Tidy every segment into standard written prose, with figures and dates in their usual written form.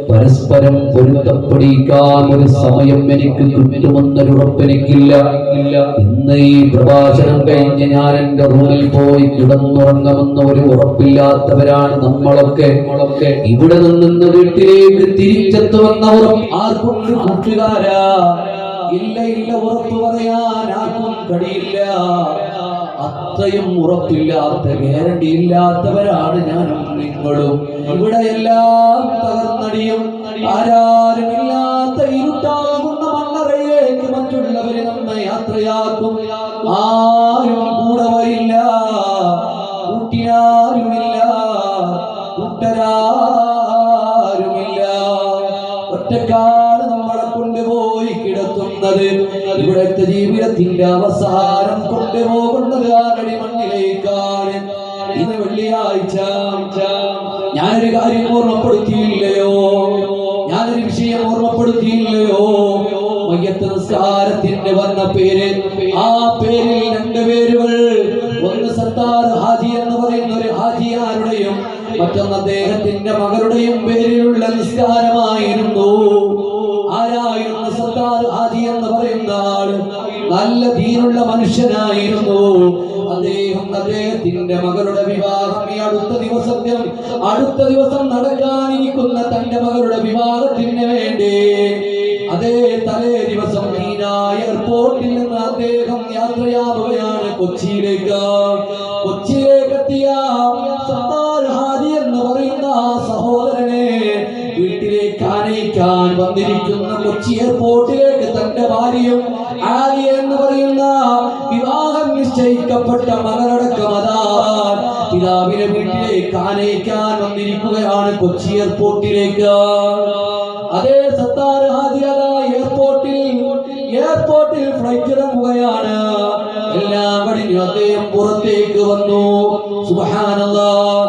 പരസ്പരം പൊരുത്തപ്പെടിക്കാൻ ഒരു സമയം എനിക്ക് കിട്ടുമെന്നൊരുറപ്പെനിക്കില്ല. ഇന്ന് ഈ പ്രഭാഷണം കഴിഞ്ഞ് ഞാൻ എന്റെ റൂമിൽ പോയി കിടന്നുറങ്ങുമെന്ന ഒരു ഉറപ്പില്ലാത്തവരാണ് നമ്മളൊക്കെ. ഇവിടെ നിന്ന് വീട്ടിലേക്ക് തിരിച്ചെത്തുമെന്ന ഉറപ്പ് ആർക്കുണ്ട് കൂട്ടുകാരാ? ഇല്ല, ഉറപ്പ് പറയാൻ ആർക്കും കഴിയില്ല. അത്രയും ഉറപ്പില്ലാത്ത, ഗ്യാരണ്ടി ഇല്ലാത്തവരാണ് ഞാനും നിങ്ങളും. ഇവിടെ എല്ലാം തകർന്നടിയും. ആരാരുമില്ലാത്ത ഇരുട്ടാകുന്ന മണ്ണറയിലേക്ക് മറ്റുള്ളവരെ നമ്മെ യാത്രയാക്കും. ആരും കൂടെ വരില്ല, കൂട്ടിനാരുമില്ല, കൂട്ടരാരുമില്ല. ഒറ്റക്കാണ് നമ്മളെ കൊണ്ടുപോയി കിടത്തുന്നത്. ഇവിടുത്തെ ജീവിതത്തിന്റെ അവസാനം കൊണ്ടുപോകുന്നത് ആരടി മണ്ണിലേക്കാണ്. ഇന്ന് വെള്ളിയാഴ്ച ഞാനൊരു കാര്യം ഓർമ്മപ്പെടുത്തിയില്ലയോ? ഞാനൊരു വിഷയം ഓർമ്മപ്പെടുത്തിയില്ലയോ? മയ്യത്ത് നിസ്കാരത്തിന്റെ വന്ന പേര്, ആ പേരിൽ രണ്ട് പേരുകൾ. ഒന്ന് സത്താർ ഹാജി എന്ന് പറയുന്ന ഒരു ഹാജിയാരുടെയും മറ്റൊന്ന് അദ്ദേഹത്തിന്റെ മകളുടെയും പേരിലുള്ള നിസ്കാരമായിരുന്നു. ആരായിരുന്നു സത്താർ ഹാജി എന്ന് പറയുന്ന ആള്? നല്ല ദീനുള്ള മനുഷ്യനായിരുന്നു. അദ്ദേഹത്തിന്റെ മകളുടെ വിവാഹം ഈ അടുത്ത ദിവസം നടക്കാനിരിക്കുന്ന തന്റെ മകളുടെ വിവാഹത്തിന് വേണ്ടി അതേ തലേ ദിവസം എയർപോർട്ടിൽ നിന്ന് അദ്ദേഹം യാത്രയാവുകയാണ് കൊച്ചിയിലേക്ക് എത്തിയ സത്താർ ഹാജി എന്ന് പറയുന്ന സഹോദരനെ വീട്ടിലേക്ക് ആനയിക്കാൻ വന്നിരിക്കുന്ന കൊച്ചി എയർപോർട്ടിലേക്ക് തന്റെ ഭാര്യയും ആലിയ എന്ന് പറയുന്ന വിവാഹം നിശ്ചയിക്കപ്പെട്ട മകനടക്കമതാൻ പിതാവിനെ വീട്ടിലേക്ക് ആനയിക്കാൻ വന്നിരിക്കുകയാണ് കൊച്ചി എയർപോർട്ടിലേക്ക്. അതേ സത്താർ ഹാജി എയർപോർട്ടിൽ ഫ്ലൈറ്റ് ഇറങ്ങുകയാണ്. എല്ലാം കഴിഞ്ഞു അദ്ദേഹം പുറത്തേക്ക് വന്നു. സുബ്ഹാനല്ലാഹ്,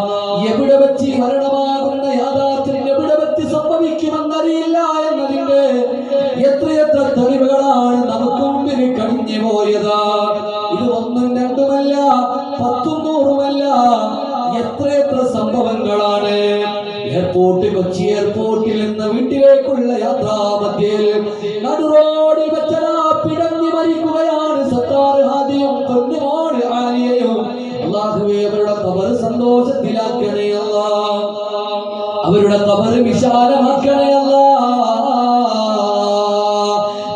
എവിടെ വെച്ച് മരണമാകുന്ന യാഥാർത്ഥ്യം എവിടെ വെച്ച് സംഭവിക്കുമെന്നറിയില്ല എന്നതിന്റെ എത്രയെത്ര തെളിവുകളാണ് നമുക്ക് മുമ്പിൽ കഴിഞ്ഞു പോയത്. ഇത് ഒന്നും രണ്ടുമല്ല, 10ഉം 100ഉമല്ല, എത്രയെത്ര സംഭവങ്ങളാണ്. കൊച്ചി എയർപോർട്ടിൽ നിന്ന് വീട്ടിലേക്കുള്ള യാത്രാമധ്യയിൽ നടുറോഡിൽ വെച്ചതാ പിടഞ്ഞു മരിക്കുകയാണ് സത്താർ ഹാദിയും പൊന്നുമോൾ ആലിയയും. അല്ലാഹുവേ, അവരുടെ ഖബർ സന്തോഷത്തിലാക്കണേ അല്ലാഹ്, അവരുടെ ഖബർ വിശാലമാക്കണേ അല്ലാഹ്.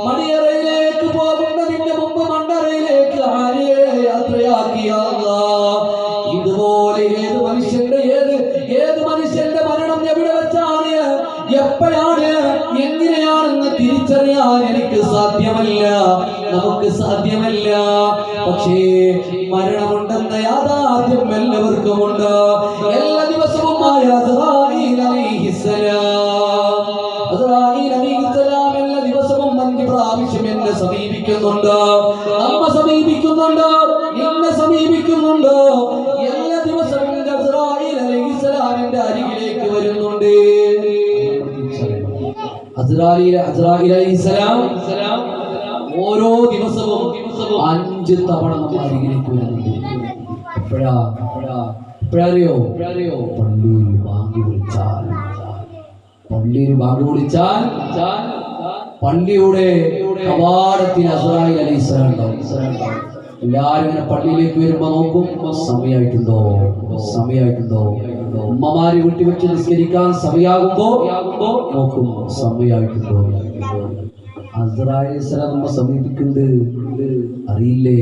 മണിയറയിലേക്ക് പോകുന്നതിന്റെ മുമ്പ് മണ്ണറയിലേക്ക് ആലിയെ യാത്രയാക്കിയ അല്ലാഹ്. ഇതുപോലെ ഏത് മനുഷ്യന്റെ മരണം എവിടെ വെച്ചാണ്, എപ്പോഴാണ്, എങ്ങനെയാണെന്ന് തിരിച്ചറിയാൻ എനിക്ക് സാധ്യമല്ല, നമുക്ക് സാധ്യമല്ല. പക്ഷേ മരണമുണ്ടെന്ന യാഥാർത്ഥ്യം എല്ലാവർക്കും ഉണ്ട്. എല്ലാ ദിവസവും അസ്രായീൽ അലൈഹിസ്സലാം എല്ലാ ദിവസവും 5 പ്രാവശ്യം എന്നെ സമീപിക്കുന്നുണ്ട്, നമ്മ സമീപിക്കുന്നുണ്ട്, എന്നെ സമീപിക്കുന്നുണ്ട്. എല്ലാ ദിവസവും അസ്രായീൽ അലൈഹിസ്സലാമിന്റെ അരികിലേക്ക് വരുന്നുണ്ട്. അസ്രായീൽ അലൈഹിസ്സലാം ഓരോ ദിവസവും 5 തവണ നമ്മുടെ അരികിലേക്ക് വരുന്നുണ്ട്. എപ്പോഴറിയോ? പള്ളിയിൽ ബാങ്ക് വിളിച്ചാൽ പള്ളിയുടെ കവാടത്തിൽ അസ്രായീൽ അലൈഹിസ്സലാം ഉണ്ടാവും. എല്ലാരും ഇങ്ങനെ പള്ളിയിലേക്ക് വരുമ്പോ നോക്കും, സമയമായിട്ടുണ്ടോ. ഉമ്മമാര് വീട്ടിൽ വെച്ച് നിസ്കരിക്കാൻ സമയമാകുമ്പോ നോക്കും, സമയമായിട്ടുണ്ടോ. അസ്രായീൽ അലൈഹിസ്സലാം നമ്മെ സമീപിക്കുന്നുണ്ട്, അറിയില്ലേ?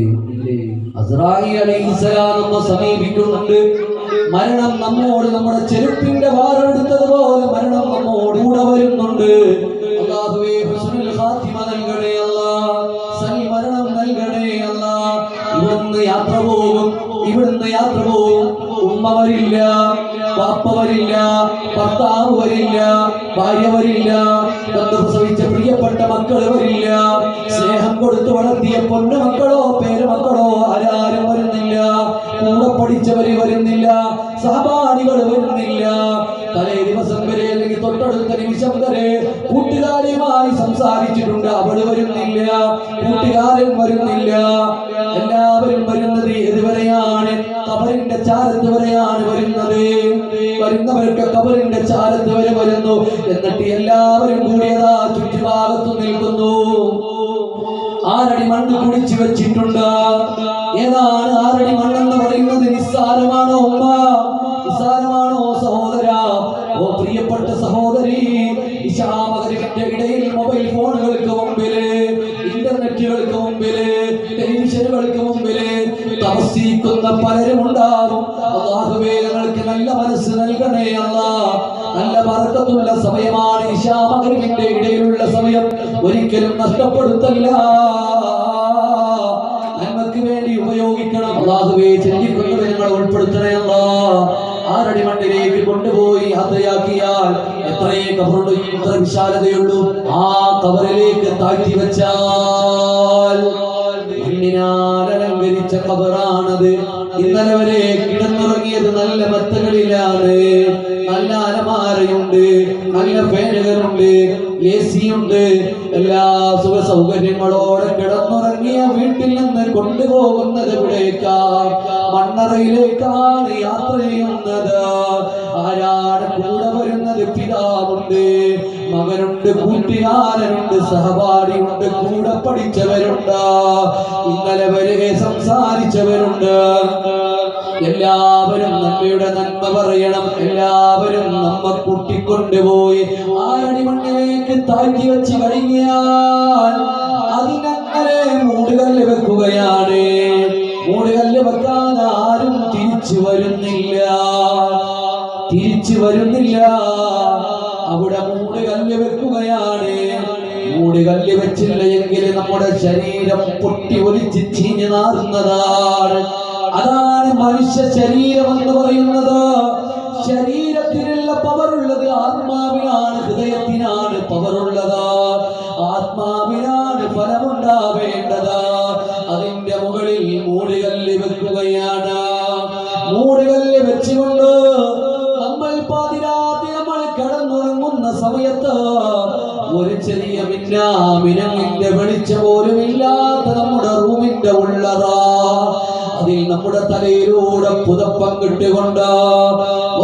അസ്രായീൽ അലൈഹിസ്സലാം നമ്മെ സമീപിക്കുന്നുണ്ട്. മരണം നമ്മോട് നമ്മുടെ ചെരുപ്പിന്റെ വാറെടുത്തതുപോലെ മരണം നമ്മോട് കൂടെ വരുന്നുണ്ട്. അല്ലാഹുവേ, ഹുസ്നുൽ ഖാത്തിമ നൽകണേ അല്ലാഹ്, സൽമരണം നൽകണേ അല്ലാഹ്. ഇവിടുന്ന് യാത്ര പോകും. ഉമ്മ വരില്ല, വാപ്പ വരില്ല, ഭർത്താവ് വരില്ല, ഭാര്യ വരില്ല, പ്രസവിച്ച പ്രിയപ്പെട്ട മക്കള് വരില്ല, സ്നേഹം കൊടുത്ത് വളർത്തിയ പൊന്നു മക്കളോ പേരുമക്കളോ ആരും വരുന്നില്ല, കൂടെ പഠിച്ചവര് വരുന്നില്ല, സഹപാഠികൾ വരുന്നില്ല. തലേ ദിവസം വരെ അല്ലെങ്കിൽ തൊട്ടടുത്ത നിമിഷം വരെ കൂട്ടുകാരിയുമായി സംസാരിച്ചിട്ടുണ്ട്, അവള് വരുന്നില്ല, കൂട്ടുകാരൻ വരുന്നില്ല. എല്ലാവരും വരുന്നത് ഇതുവരെയാണ്, ഖബറിന്റെ ചാരത്ത് വരെയാണ് വരുന്നത്. വരുന്നവർക്ക് കബറിന്റെ ചാരത്ത് വരെ വരുന്നു. എന്നിട്ട് എല്ലാവരും കൂടിയതാ ചുറ്റുഭാഗത്തു നിൽക്കുന്നു. 6 അടി മണ്ണ് കുടിച്ചു വെച്ചിട്ടുണ്ട്. ഏതാണ് 6 അടി മണ്ണെന്ന് പറയുന്നത്? നിസ്സാരമാണോ ഉമ്മ? നിസ്സാരമാണോ സഹോദര? ഓ പ്രിയപ്പെട്ട സഹോദരി, ഇശാമകരിന്റെ ഇടയിൽ മൊബൈൽ ഫോണുകൾക്ക് മുമ്പില്, ഇന്റർനെറ്റുകൾക്ക് മുമ്പില്, ടെലിവിഷനുകൾക്ക് മുമ്പില് തമസിക്കുന്ന പലരും ഉണ്ടാകും. അല്ലാഹുവേ, ഞങ്ങൾക്ക് നല്ല മനസ്സ് നൽകണേ അല്ലാഹ്. നല്ല ബർക്കത്തുള്ള സമയമാണ് ഇശാമകരിന്റെ ഇടയിലുള്ള സമയം. ഒരിക്കലും നഷ്ടപ്പെടുത്തല്ല, നന്മക്ക് വേണ്ടി ഉപയോഗിക്കണം. അല്ലാഹുവേ, ചിന്തിക്കുന്നത് ഞങ്ങൾ ഉൾപ്പെടുത്തണേ അല്ലാഹ്. 6 അടി മണ്ണിലേക്ക് കൊണ്ടുപോയി യാത്രയാക്കിയാൽ എത്രയേ കബറുണ്ട്, എത്ര വിശാലതയുള്ളൂ. ആ കബറിലേക്ക് താഴ്ത്തി വെച്ചാൽ മണ്ണിനാൽ അലങ്കരിച്ച കബറാണത്. ഇന്നലെ വരെ കിടന്നുറങ്ങിയത് നല്ല മെത്തകളിലാണ്. നല്ല അലമാരയുണ്ട്, നല്ല ഫാനുകളുണ്ട്, AC ഉണ്ട്, എല്ലാ സുഖ സൗകര്യങ്ങളോടെ കിടന്നുറങ്ങിയ വീട്ടിൽ നിന്ന് കൊണ്ടുപോകുന്നത് എവിടേക്കാ? മണ്ണറയിലേക്കാണ് യാത്ര ചെയ്യുന്നത്. ആരാണ് കൂടെ വരുന്നത്? പിതാവുണ്ട്, മകനുണ്ട്, കൂട്ടുകാരനുണ്ട്, സഹപാഠിയുണ്ട്, കൂടെ പഠിച്ചവരുണ്ട്, ഇന്നലെ വരെ സംസാരിച്ചവരുണ്ട്. എല്ലാവരും നമ്മയുടെ നന്മ പറയണം. എല്ലാവരും നമ്മ കൂട്ടിക്കൊണ്ടുപോയി 6 അടി മണ്ണിലേക്ക് താഴ്ത്തി വെച്ച് കഴിഞ്ഞാൽ അതിനങ്ങനെ മൂടുകല്ല് വെക്കുകയാണ്. മൂടുകല്ല് വെക്കാൻ ആരും തിരിച്ചു വരുന്നില്ല, തിരിച്ചു വരുന്നില്ല. അവിടെ മൂടുകല്ല് വെക്കുകയാണ്. മൂടുകല്ല് വെച്ചില്ല എങ്കിൽ നമ്മുടെ ശരീരം പൊട്ടി ഒലിച്ച് ചീഞ്ഞു നാറുന്നതാണ്. അതാണ് മനുഷ്യ ശരീരം എന്ന് പറയുന്നത്. ശരീരത്തിനുള്ള പവറുള്ളത് ആത്മാവിനാണ്, ഹൃദയത്തിനാണ് പവറുള്ളത്. ആത്മാവിനാണ് ഫലമുണ്ടാവേണ്ടത്. അതിന്റെ മുകളിൽ മൂടുകല്ല് വെക്കുകയാണ്. മൂടുകല്ല് വെച്ചുകൊണ്ട് നമ്മൾ പാതിരാത്രി നമ്മൾ കിടന്നുറങ്ങുന്ന സമയത്ത് ഒരു ചെറിയ മിന്നാമിനങ്ങിന്റെ വെളിച്ചം പോലും ഇല്ലാത്ത നമ്മുടെ റൂമിന്റെ ഉള്ളതാ. അതിൽ നമ്മുടെ തലയിലൂടെ പുതപ്പം കിട്ടുകൊണ്ട്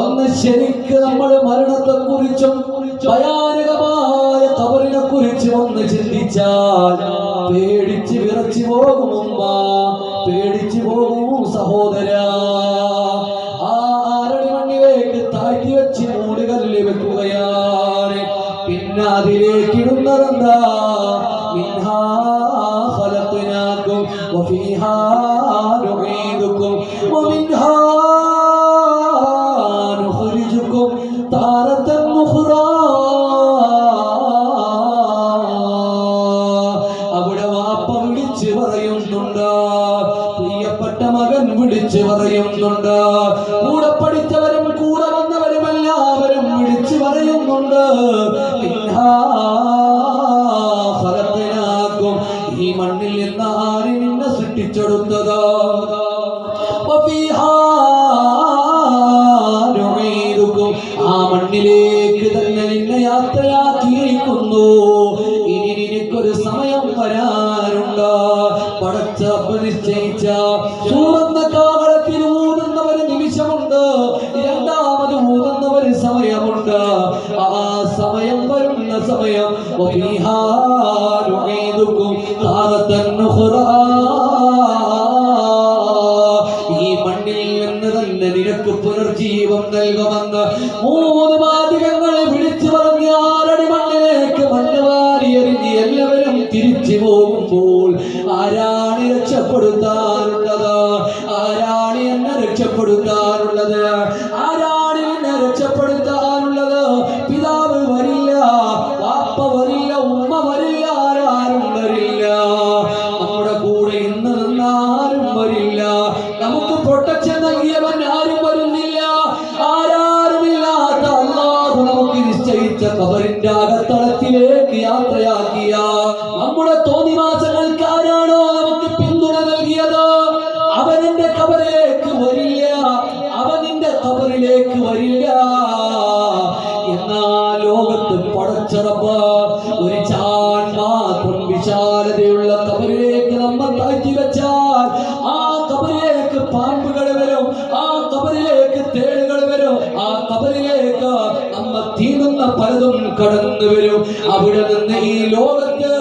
ഒന്ന് ശരിക്ക് നമ്മൾ മരണത്തെ കുറിച്ചും ഭയാനകമായ ഖബറിനെ കുറിച്ചും ഒന്ന് ചിന്തിച്ചാൽ പേടിച്ച് വിറച്ചു പോകും ഉമ്മ, പേടിച്ചു പോകും സഹോദര. ആ 6 അടി മണ്ണിലേക്ക് താഴ്ത്തി വെച്ച് മൂടുകല്ല് വെക്കുകയാണ്. പിന്നെ അതിലേക്ക് ഇടുന്നതെന്താ? മിൻഹാ ഖലഖനാകും വഫീഹാ നുഈദുകും വമിൻഹാ നുഖ്രിജുകും താരതൻ ഉഖ്റാ. അവിടെ വാപ്പ വിളിച്ച് പറയുന്നുണ്ട്, പ്രിയപ്പെട്ട മകൻ വിളിച്ച് പറയുന്നുണ്ട്, കൂടെ പഠിച്ചവരും കൂടെ വന്നവരും എല്ലാവരും വിളിച്ചു പറയുന്നുണ്ട്. ഈ മണ്ണിൽ നിന്ന് ആര് നിന്നെ സൃഷ്ടിച്ചെടുത്തത്? ആ മണ്ണിലേക്ക് തന്നെ നിന്നെ യാത്രയാക്കിയിരിക്കുന്നു. ഇനി നിനക്കൊരു സമയം വരാനുണ്ട്. പടച്ചറപ്പ് നിശ്ചയിച്ച ചൂടുന്ന കാഹളത്തിൽ ഊതുന്ന ഒരു നിമിഷമുണ്ട്, രണ്ടാമത് ഊതുന്ന ഒരു സമയമുണ്ട്. ആ സമയം വരുന്ന സമയം ഈ മണ്ണിൽ നിന്ന് തന്നെ നിനക്ക് പുനർജീവം നൽകുമെന്ന് 3 വാചകങ്ങൾ വിളിച്ചു പറഞ്ഞ് 6 അടി മണ്ണിലേക്ക് മണ്ണ് വാരി എറിഞ്ഞ് എല്ലാവരും തിരിച്ചു പോകുമ്പോൾ ആരാണ് രക്ഷപ്പെടുത്താനുള്ളത്? ആരാണ് എന്നെ രക്ഷപ്പെടുത്താനുള്ളത്? ആരാണ് എന്നെ രക്ഷപ്പെടുത്താനുള്ളത്? പിതാവ് വരില്ല, വാപ്പ വരില്ല, ഉമ്മ വരില്ല, ആരും വരില്ല. നമ്മുടെ കൂടെ ഇന്ന് നിന്നാരും വരില്ല. നമുക്ക് പ്രൊട്ടക്ഷൻ നൽകിയവൻ ആരും വരുന്നില്ല. ആരാരുമില്ലാത്ത അല്ലാഹു നമുക്ക് നിശ്ചയിച്ച ഖബറിന്റെ അകത്തളത്തിലേക്ക് യാത്രയാക്കിയ നമ്മുടെ തോന്നിവാസങ്ങൾക്ക് ആരാണോ നമുക്ക് പിന്തുണ നൽകിയത് അവന്റെ ഖബറിലേക്ക് വരില്ല, അവന്റെ ഖബറിലേക്ക് വരില്ല. എന്നാൽ ലോകത്ത് പടച്ചറപ്പ് ഒരു ചാൻ മാത്രം വിശാലതയുള്ള ഖബറിലേക്ക് നമ്മൾ താഴ്ത്തി വെച്ചാൽ ആ ഖബറിലേക്ക് പാമ്പുകൾ വരും, ആ ഖബറിലേക്ക് തേളുകൾ വരും, ആ ഖബറിലേക്ക് കടന്നു വരും. അവിടെ നിന്ന് ഈ ലോകത്ത്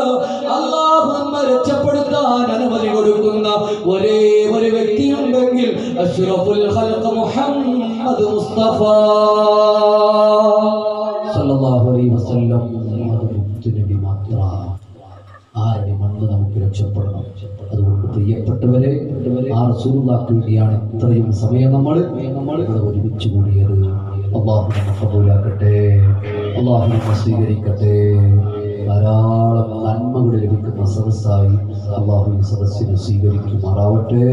അല്ലാഹു നമ്മെ രക്ഷപ്പെടുത്താൻ അനുമതി കൊടുക്കുന്ന ഒരേ ഒരു വ്യക്തിയുണ്ടെങ്കിൽ അഷ്റഫുൽ ഖൽഖ് മുഹമ്മദ് മുസ്തഫ സല്ലല്ലാഹു അലൈഹി വസല്ലം നബി മാത്രം. ആരുടെ മണ്ണ് നമുക്ക് രക്ഷപ്പെടണം. അതുകൊണ്ട് പ്രിയപ്പെട്ടവരെ, ആ റസൂലുള്ളാഹിക്ക് വേണ്ടിയാണ് ഇത്രയും സമയം നമ്മൾ ഇവിടെ ഒരുമിച്ച് കൂടിയത്. അല്ലാഹു നമ്മെ ഖബൂലാക്കട്ടെ, അല്ലാഹു നമ്മെ സ്വീകരിക്കട്ടെ. ധാരാളം നന്മകൾ ലഭിക്കുന്ന സദസ്സായി അല്ലാഹു ഈ സദസ്സിനെ സ്വീകരിക്കുമാറാവട്ടെ.